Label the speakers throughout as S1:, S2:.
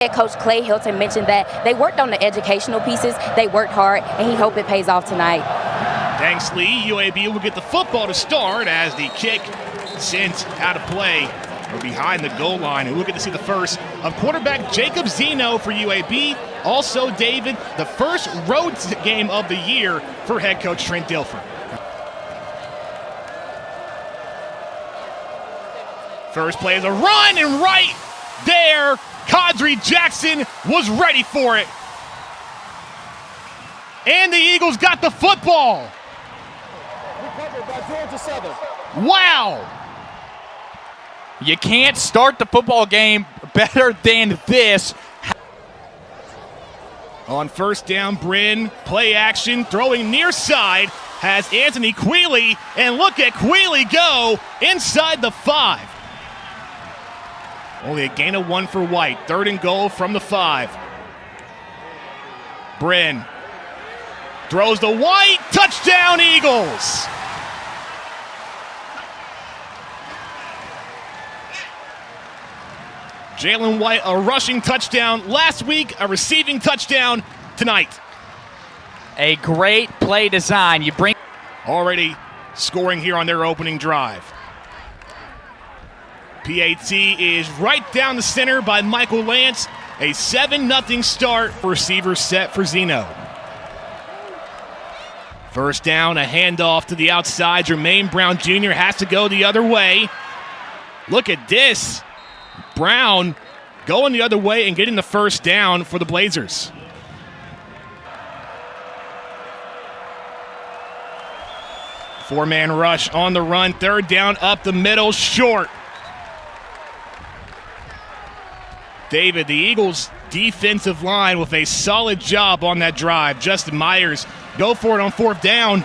S1: Head coach Clay Hilton mentioned that they worked on the educational pieces, they worked hard, and he hoped it pays off tonight.
S2: Thanks, Lee. UAB will get the football to start as the kick sent out of play or behind the goal line. And we'll get to see the first of quarterback Jacob Zeno for UAB. Also, David, the first road game of the year for head coach Trent Dilfer. First play is a run, and right there, Kadri Jackson was ready for it. And the Eagles got the football.
S3: Recovered by Georgia Southern.
S2: Wow.
S4: You can't start the football game better than this.
S2: On first down, Bryn, play action, throwing near side, has Anthony Queeley, and look at Queeley go inside the 5. Only a gain of 1 for White. 3rd and goal from the 5. Bryn throws to White, touchdown Eagles! Jalen White, a rushing touchdown last week, a receiving touchdown tonight.
S4: A great play design. You bring
S2: already scoring here on their opening drive. PAT is right down the center by Michael Lance. A 7-0 start. Receiver set for Zeno. First down, a handoff to the outside. Jermaine Brown Jr. has to go the other way. Look at this. Brown going the other way and getting the first down for the Blazers. Four-man rush on the run. 3rd down up the middle, short. David, the Eagles' defensive line with a solid job on that drive. Justin Myers go for it on 4th down.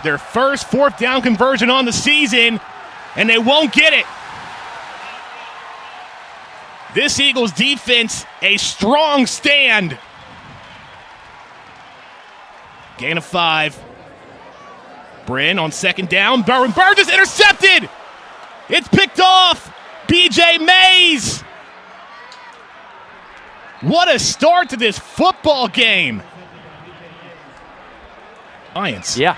S2: Their first 4th down conversion on the season, and they won't get it. This Eagles defense, a strong stand. Gain of 5. Bryn on 2nd down. Burgess intercepted. It's picked off. BJ Mays. What a start to this football game. Lions.
S4: Yeah.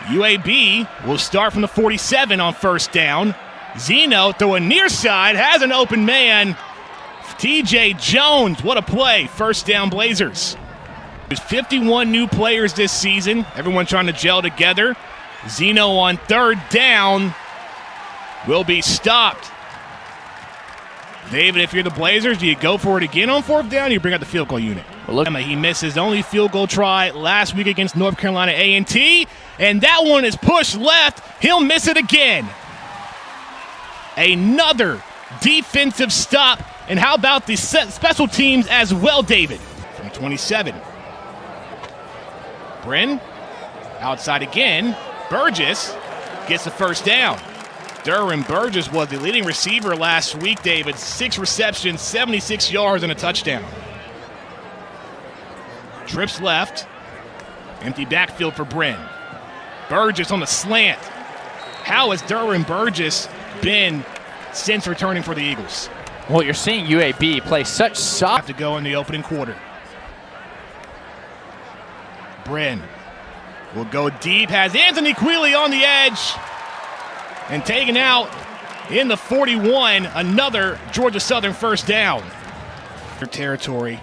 S2: UAB will start from the 47 on 1st down. Zeno throwing near side, has an open man. TJ Jones, what a play. 1st down Blazers. There's 51 new players this season. Everyone trying to gel together. Zeno on 3rd down will be stopped. David, if you're the Blazers, do you go for it again on 4th down or you bring out the field goal unit? Well, look, he missed his only field goal try last week against North Carolina A&T, and that one is pushed left. He'll miss it again. Another defensive stop. And how about the special teams as well, David? From 27. Bryn, outside again. Burgess gets the first down. Derwin Burgess was the leading receiver last week, David. 6 receptions, 76 yards, and a touchdown. Trips left. Empty backfield for Bryn. Burgess on the slant. How has Derwin Burgess been since returning for the Eagles?
S4: Well, you're seeing UAB play such soft.
S2: Have to go in the opening quarter. Bryn will go deep, has Anthony Queeley on the edge. And taken out in the 41, another Georgia Southern 1st down. Their territory.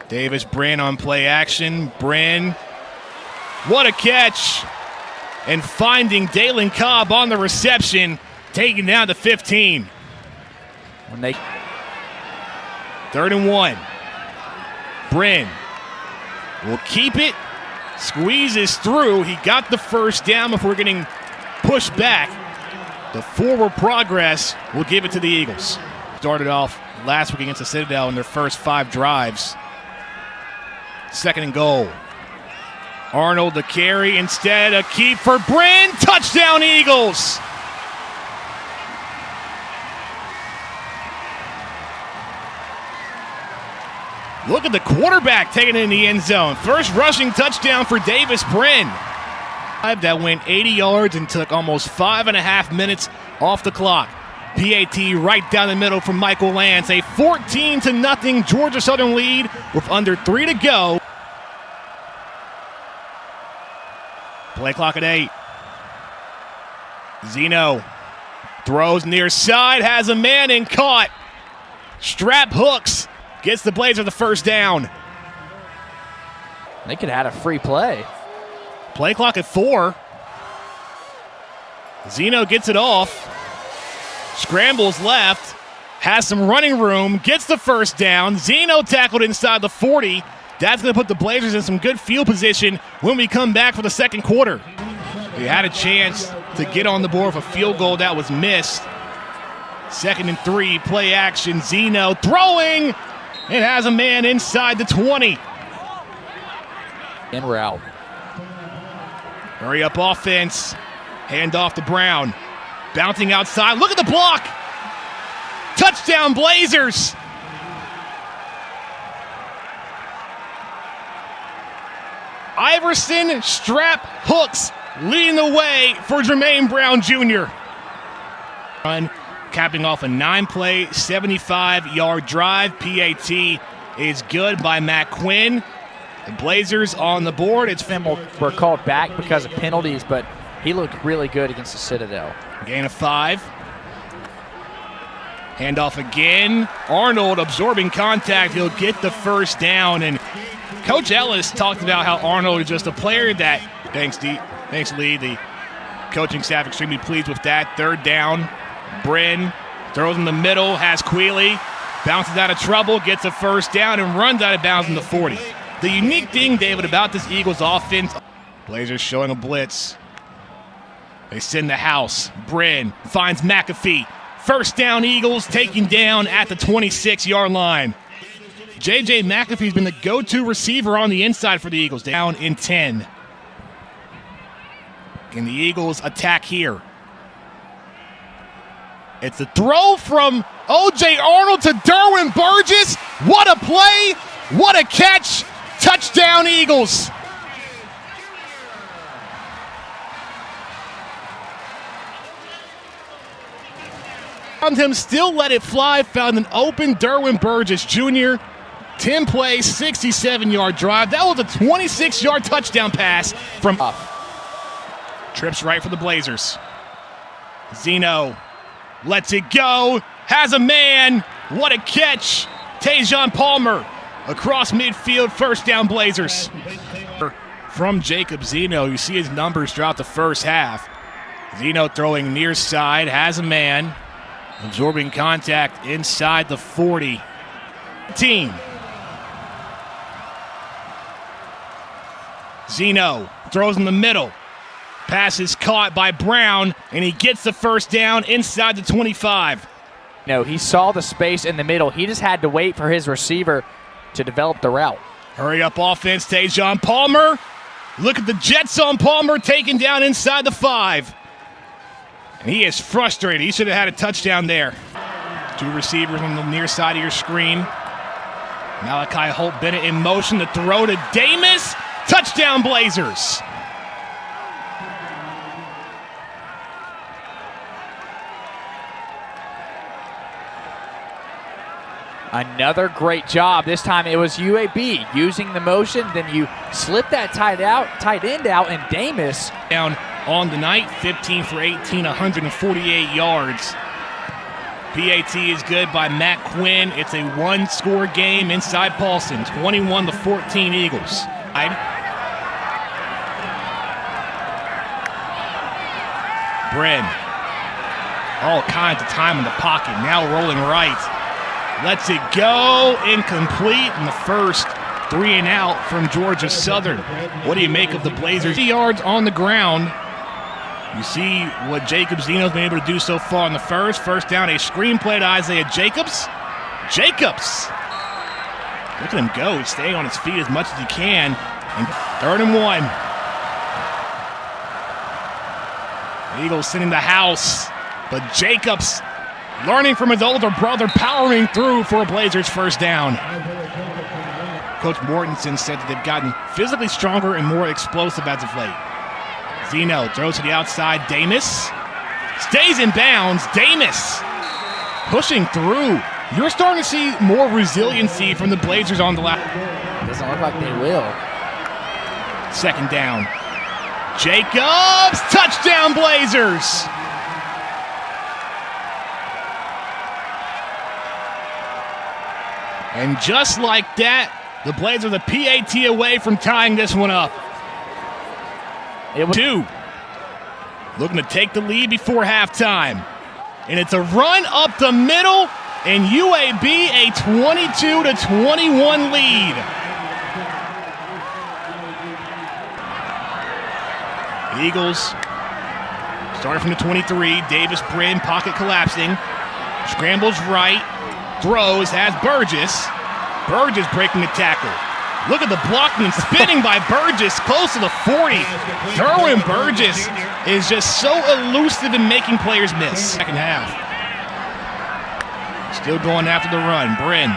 S2: Davis Bryn on play action. Bryn, what a catch. And finding Dalen Cobb on the reception, taking down to 15. 3rd and 1. Bryn will keep it. Squeezes through. He got the first down before getting pushed back. The forward progress will give it to the Eagles. Started off last week against the Citadel in their first 5 drives. 2nd and goal. Arnold the carry, instead a keep for Bryn. Touchdown Eagles! Look at the quarterback taking it in the end zone. First rushing touchdown for Davis Bryn. That went 80 yards and took almost 5.5 minutes off the clock. PAT right down the middle from Michael Lance. A 14-0 Georgia Southern lead with under 3 to go. Play clock at 8. Zeno throws near side, has a man and caught. Strap hooks, gets the Blazers the first down.
S4: They could have had a free play.
S2: Play clock at 4. Zeno gets it off. Scrambles left. Has some running room. Gets the first down. Zeno tackled inside the 40. That's going to put the Blazers in some good field position when we come back for the second quarter. They had a chance to get on the board with a field goal that was missed. 2nd and 3, play action. Zeno throwing. It has a man inside the 20.
S4: En route.
S2: Hurry up offense. Hand off to Brown. Bouncing outside. Look at the block. Touchdown Blazers. Iverson strap hooks leading the way for Jermaine Brown Jr. Run, capping off a 9-play, 75-yard drive. PAT is good by Matt Quinn. The Blazers on the board. It's
S4: Were called back because of penalties, but he looked really good against the Citadel.
S2: Gain of 5. Handoff again. Arnold absorbing contact. He'll get the first down. And Coach Ellis talked about how Arnold is just a player that, thanks Lee, the coaching staff extremely pleased with that. 3rd down. Bryn throws in the middle, has Quealy, bounces out of trouble, gets a first down, and runs out of bounds in the 40. The unique thing, David, about this Eagles offense, Blazers showing a blitz. They send the house. Bryn finds McAfee. First down Eagles, taken down at the 26-yard line. J.J. McAfee's been the go-to receiver on the inside for the Eagles. Down in 10. Can the Eagles attack here? It's a throw from O.J. Arnold to Derwin Burgess. What a play. What a catch. Touchdown Eagles. Found him, still let it fly. Found an open Derwin Burgess Jr. 10-play, 67-yard drive. That was a 26-yard touchdown pass from trips right for the Blazers. Zeno lets it go. Has a man. What a catch. Tajon Palmer across midfield. First down Blazers. From Jacob Zeno, you see his numbers throughout the first half. Zeno throwing near side. Has a man. Absorbing contact inside the 40. Team. Zeno throws in the middle. Pass is caught by Brown, and he gets the first down inside the 25.
S4: No, he saw the space in the middle. He just had to wait for his receiver to develop the route.
S2: Hurry up offense, Tajon Palmer. Look at the Jets on Palmer, taken down inside the 5. And he is frustrated. He should have had a touchdown there. 2 receivers on the near side of your screen. Malachi Holt-Bennett in motion to throw to Davis. Touchdown Blazers.
S4: Another great job. This time it was UAB using the motion. Then you slip that tight end out, and Davis
S2: down on the night, 15 for 18, 148 yards. PAT is good by Matt Quinn. It's a 1-score game inside Paulson, 21-14 Eagles. Bryn, all kinds of time in the pocket. Now rolling right. Lets it go, incomplete, in the first 3 and out from Georgia Southern. What do you make of the Blazers? 50 yards on the ground. You see what Jacob Zeno's been able to do so far in the first down, a screen play to Isaiah Jacobs. Jacobs! Look at him go. He's staying on his feet as much as he can. And 3rd and 1. The Eagles sending the house, but Jacobs learning from his older brother, powering through for a Blazers first down. Coach Mortensen said that they've gotten physically stronger and more explosive as of late. Zeno throws to the outside. Davis stays in bounds. Davis pushing through. You're starting to see more resiliency from the Blazers on the left.
S4: Doesn't look like they will.
S2: Second down. Jacobs, touchdown Blazers. And just like that, the Blazers are the PAT away from tying this one up.
S4: It was
S2: 2. Looking to take the lead before halftime. And it's a run up the middle, and UAB a 22-21 lead. The Eagles starting from the 23. Davis Bryn, pocket collapsing. Scrambles right. Throws, has Burgess. Burgess breaking the tackle. Look at the blocking and spinning by Burgess, close to the 40. Derwin Burgess is just so elusive in making players miss. Second half. Still going after the run. Bryn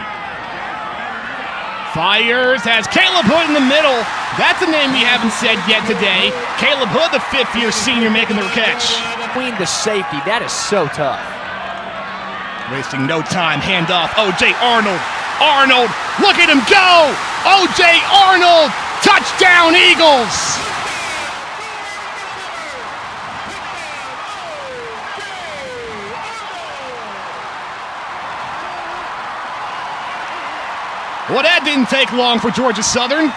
S2: fires, has Caleb Hood in the middle. That's a name we haven't said yet today. Caleb Hood, the fifth-year senior, making the catch.
S4: between the safety. That is so tough.
S2: Wasting no time, handoff, O.J. Arnold. Arnold, look at him go! O.J. Arnold, touchdown Eagles! Well, that didn't take long for Georgia Southern.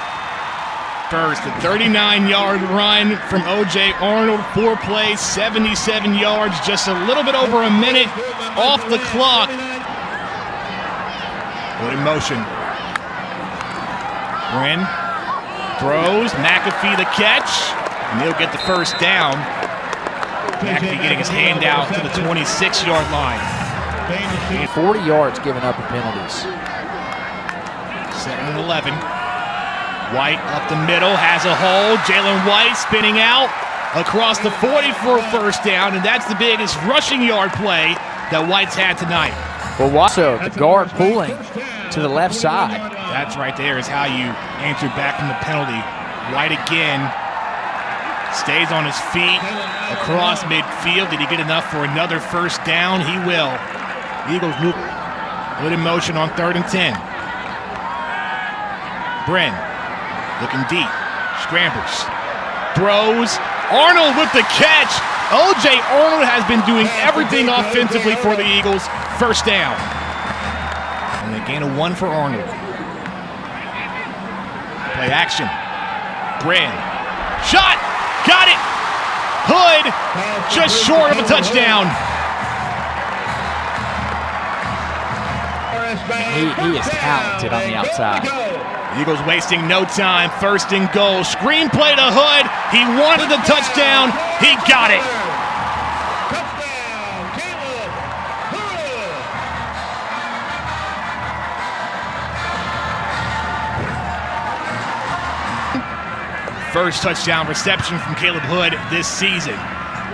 S2: First, a 39-yard run from O.J. Arnold, 4 plays, 77 yards, just a little bit over a minute off the clock. Put in motion. Bryn throws, McAfee the catch, and he'll get the first down. McAfee getting his hand out to the 26-yard line.
S4: 40 yards given up in penalties.
S2: 2nd and 11. White up the middle, has a hole. Jalen White spinning out across the 40 for a first down, and that's the biggest rushing yard play that White's had tonight.
S4: Well, also the guard pulling to the left side.
S2: That's right there is how you answer back from the penalty. White again stays on his feet across midfield. Did he get enough for another first down? He will. Eagles move. Put in motion on 3rd and 10. Bryn looking deep, scrambles, throws, Arnold with the catch. O.J. Arnold has been doing everything offensively for the Eagles. First down. And a gain of 1 for Arnold. Play action. Bryn, shot, got it. Hood, just short of a touchdown.
S4: He is talented on the outside.
S2: Eagles wasting no time. 1st and goal. Screenplay to Hood. He wanted the touchdown. He got it. First touchdown reception from Caleb Hood this season.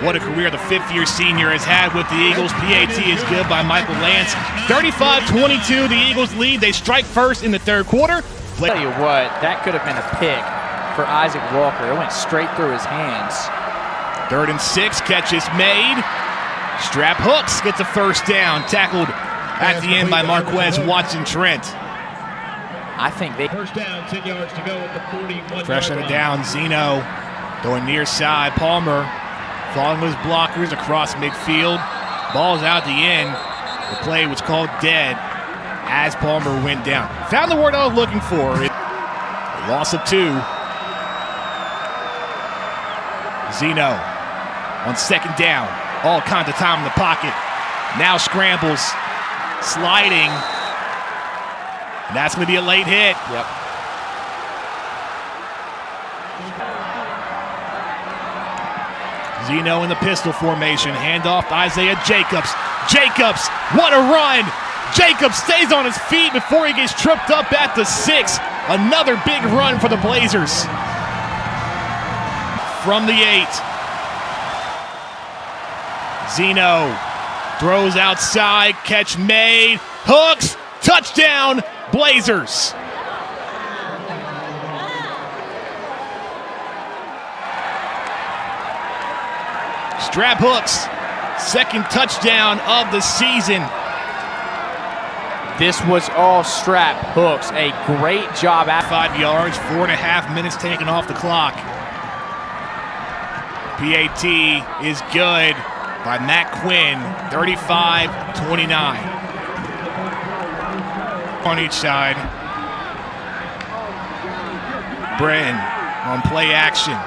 S2: What a career the 5th-year senior has had with the Eagles. PAT is good by Michael Lance. 35-22, the Eagles lead. They strike first in the 3rd quarter.
S4: Tell you what, that could have been a pick for Isaac Walker. It went straight through his hands.
S2: 3rd and 6, catch is made. Strap Hooks gets a first down. Tackled at the end by Marquez Watson Trent.
S4: I think they...
S3: First down, 10 yards to go at the 41.
S2: Fresh out of down, Zeno going near side. Palmer following his blockers across midfield. Ball's out the end. The play was called dead as Palmer went down. Found the word I was looking for. Loss of 2. Zeno on 2nd down. All kinds of time in the pocket. Now scrambles, sliding. And that's going to be a late hit.
S4: Yep.
S2: Zeno in the pistol formation. Handoff to Isaiah Jacobs. Jacobs, what a run! Jacobs stays on his feet before he gets tripped up at the 6. Another big run for the Blazers. From the 8. Zeno throws outside, catch made. Hooks, touchdown, Blazers. Strap Hooks, 2nd touchdown of the season.
S4: This was all strap hooks. A great job.
S2: 5 yards, 4.5 minutes taken off the clock. PAT is good by Matt Quinn, 35-29. On each side. Bren on play action.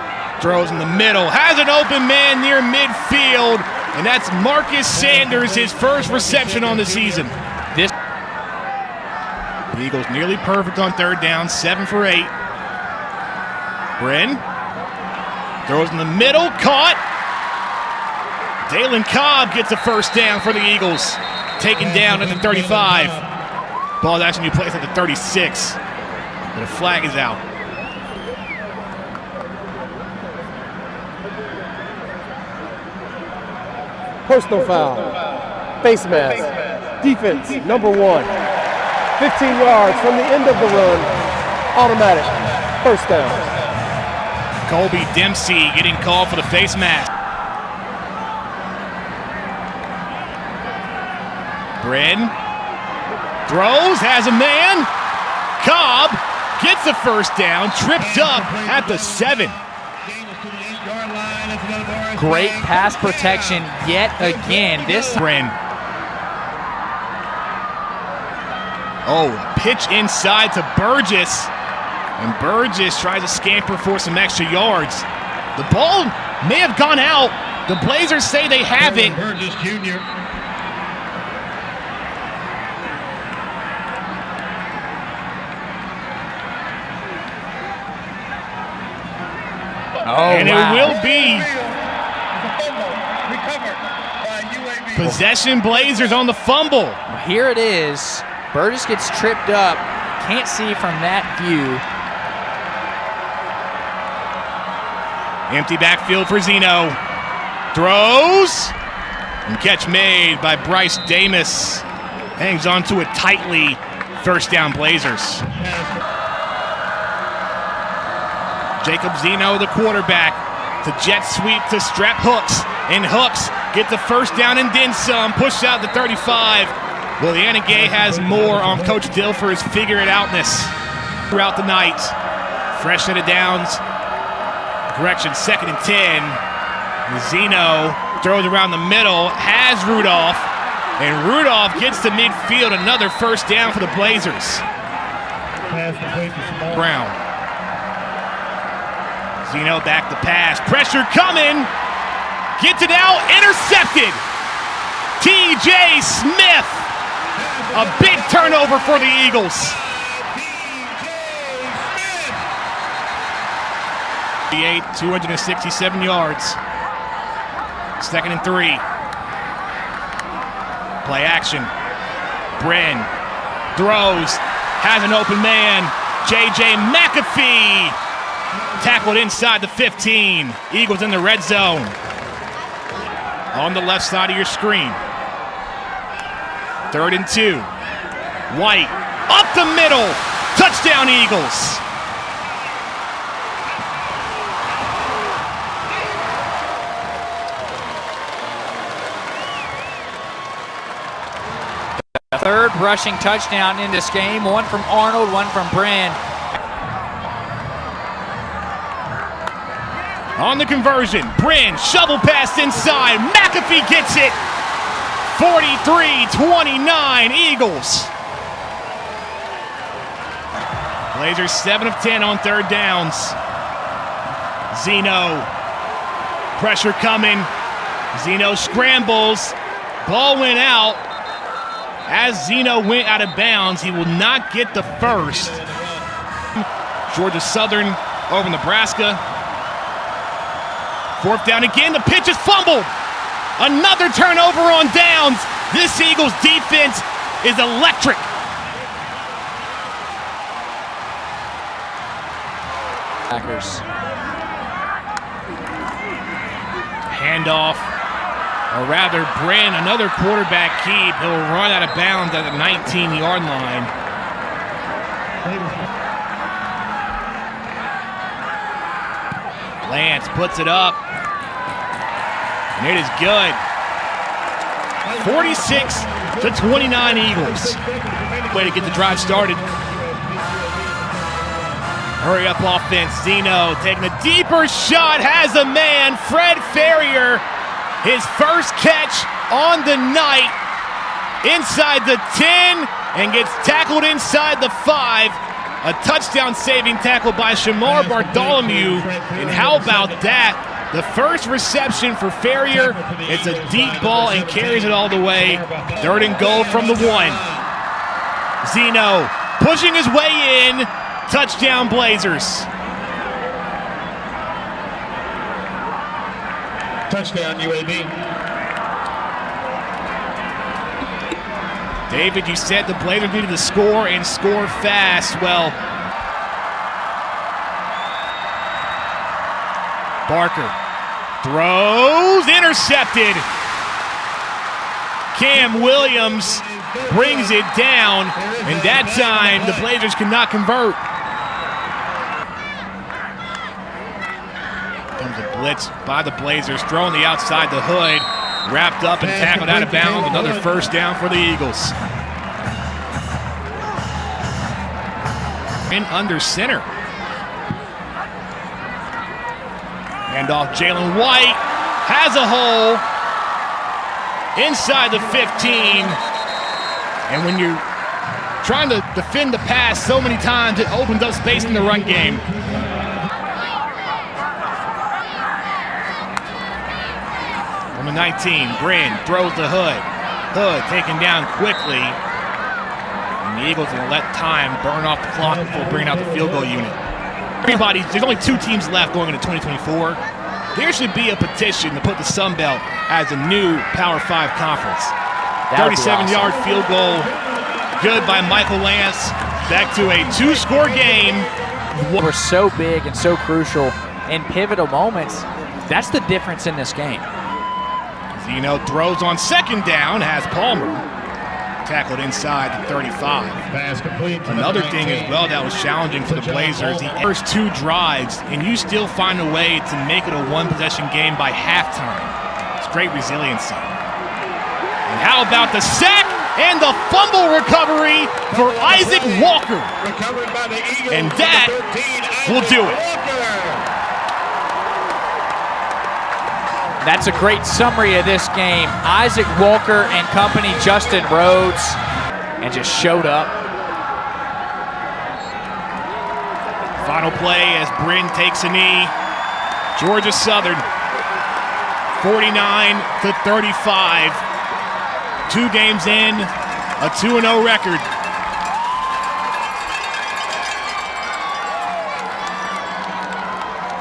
S2: Throws in the middle, has an open man near midfield, and that's Marcus Sanders, his first reception on the season. The Eagles nearly perfect on third down, 7 for 8. Bren throws in the middle, caught. Dalen Cobb gets a first down for the Eagles, taken down at the 35. Ball actually placed at the 36, but a flag is out.
S5: Personal foul, face mask, defense, number 1. 15 yards from the end of the run, automatic, first down.
S2: Colby Dempsey getting called for the face mask. Bren throws, has a man. Cobb gets the first down, tripped up at the 7.
S4: Great pass protection yet again. This
S2: Bren. Oh, pitch inside to Burgess. And Burgess tries to scamper for some extra yards. The ball may have gone out. The Blazers say they have it.
S3: Burgess Jr.
S2: And
S4: wow.
S2: it will be possession Blazers on the fumble.
S4: Here it is. Burgess gets tripped up. Can't see from that view.
S2: Empty backfield for Zeno. Throws. And catch made by Bryce Damus. Hangs on to it tightly. First down Blazers. Jacob Zeno, the quarterback. To jet sweep to strap Hooks. And Hooks get the first down and then some. Push out the 35. Well, the Gay has more on Coach Dilfer's figure-it-outness throughout the night. Fresh set of downs. Correction, 2nd and 10. Zeno throws around the middle, has Rudolph, and Rudolph gets to midfield. Another first down for the Blazers. Brown. Zeno back to pass. Pressure coming. Gets it out. Intercepted. TJ Smith. A big turnover for the Eagles. 267 yards. 2nd and 3. Play action. Bren throws. Has an open man. J.J. McAfee. Tackled inside the 15. Eagles in the red zone. On the left side of your screen. 3rd and 2. White up the middle. Touchdown Eagles.
S4: The 3rd rushing touchdown in this game. One from Arnold, one from Bren.
S2: On the conversion, Bren shovel pass inside. McAfee gets it. 43-29 Eagles. Blazers 7 of 10 on 3rd downs. Zeno. Pressure coming. Zeno scrambles. Ball went out. As Zeno went out of bounds, he will not get the first. Georgia Southern over Nebraska. 4th down again. The pitch is fumbled. Another turnover on downs. This Eagles defense is electric.
S4: Packers.
S2: Handoff. Or rather, Bren, another quarterback keep. He'll run out of bounds at the 19-yard line. Lance puts it up. And it is good. to 29 Eagles. Way to get the drive started. Hurry up offense. Zeno taking a deeper shot. Has a man. Fred Ferrier. His first catch on the night. Inside the 10 and gets tackled inside the 5. A touchdown saving tackle by Shamar Bartholomew. And how about that? The first reception for Ferrier. It's a deep ball and carries it all the way. 3rd and goal from the 1. Zeno pushing his way in. Touchdown Blazers.
S3: Touchdown UAB.
S2: David, you said the Blazers needed to score and score fast. Well, Barker throws, intercepted. Cam Williams brings it down, and that time the Blazers could not convert. Comes a blitz by the Blazers, thrown the outside the hood, wrapped up and tackled out of bounds. Another first down for the Eagles. In under center. Hand off Jalen White, has a hole inside the 15. And when you're trying to defend the pass so many times, it opens up space in the run game. On the 19, Bryn throws the Hood. Hood taken down quickly. And the Eagles will let time burn off the clock before bringing out the field goal unit. There's only 2 teams left going into 2024. There should be a petition to put the Sun Belt as a new Power 5 conference. 37-yard field goal, good by Michael Lance. Back to a 2-score game.
S4: We're so big and so crucial in pivotal moments. That's the difference in this game.
S2: Zeno throws on 2nd down, has Palmer tackled inside the 35.
S3: Pass complete.
S2: Another thing as well that was challenging for the Blazers, the first 2 drives, and you still find a way to make it a 1-possession game by halftime. It's great resiliency. And how about the sack and the fumble recovery for Isaac Walker?
S3: Recovered by the Eagles.
S2: And that will do it.
S4: That's a great summary of this game. Isaac Walker and company, Justin Rhodes, and just showed up.
S2: Final play as Bryn takes a knee. Georgia Southern, 49-35. 2 games in, a 2-0 record.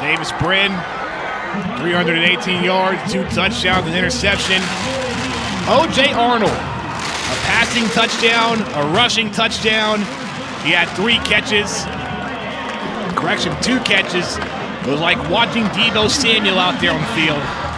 S2: Davis Bryn, 318 yards, 2 touchdowns, an interception. O.J. Arnold, a passing touchdown, a rushing touchdown. He had 3 catches. Correction, 2 catches. It was like watching Deebo Samuel out there on the field.